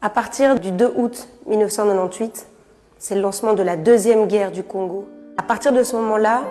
À partir du 2 août 1998, c'est le lancement de la deuxième guerre du Congo. À partir de ce moment-là,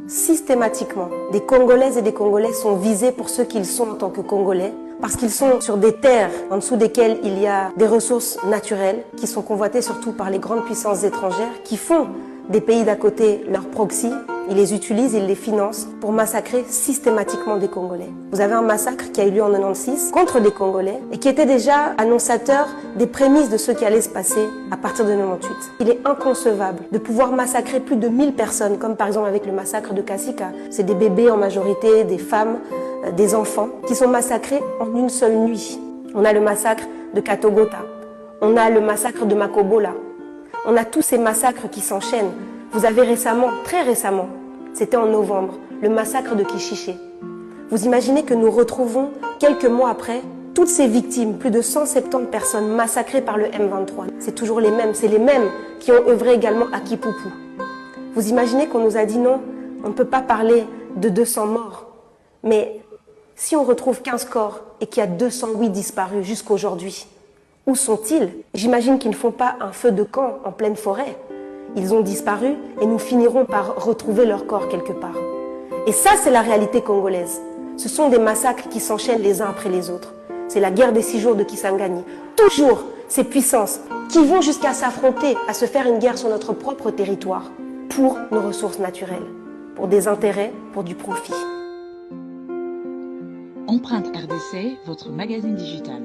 systématiquement, des Congolaises et des Congolais sont visés pour ce qu'ils sont en tant que Congolais, parce qu'ils sont sur des terres en dessous desquelles il y a des ressources naturelles qui sont convoitées surtout par les grandes puissances étrangères qui font des pays d'à côté leurs proxy. Ils les utilisent, ils les financent pour massacrer systématiquement des Congolais. Vous avez un massacre qui a eu lieu en 96 contre des Congolais et qui était déjà annonçateur des prémices de ce qui allait se passer à partir de 98. Il est inconcevable de pouvoir massacrer plus de 1000 personnes, comme par exemple avec le massacre de Kasika. C'est des bébés en majorité, des femmes, des enfants qui sont massacrés en une seule nuit. On a le massacre de Katogota, on a le massacre de Makobola, on a tous ces massacres qui s'enchaînent. Vous avez récemment, très récemment, c'était en novembre, le massacre de Kishiché. Vous imaginez que nous retrouvons, quelques mois après, toutes ces victimes, plus de 170 personnes massacrées par le M23. C'est toujours les mêmes, c'est les mêmes qui ont œuvré également à Kipupu. Vous imaginez qu'on nous a dit non, on ne peut pas parler de 200 morts. Mais si on retrouve 15 corps et qu'il y a 208 disparus jusqu'aujourd'hui, où sont-ils? J'imagine qu'ils ne font pas un feu de camp en pleine forêt. Ils ont disparu et nous finirons par retrouver leur corps quelque part. Et ça, c'est la réalité congolaise. Ce sont des massacres qui s'enchaînent les uns après les autres. C'est la guerre des 6 jours de Kisangani. Toujours ces puissances qui vont jusqu'à s'affronter, à se faire une guerre sur notre propre territoire pour nos ressources naturelles, pour des intérêts, pour du profit. Empreinte RDC, votre magazine digital.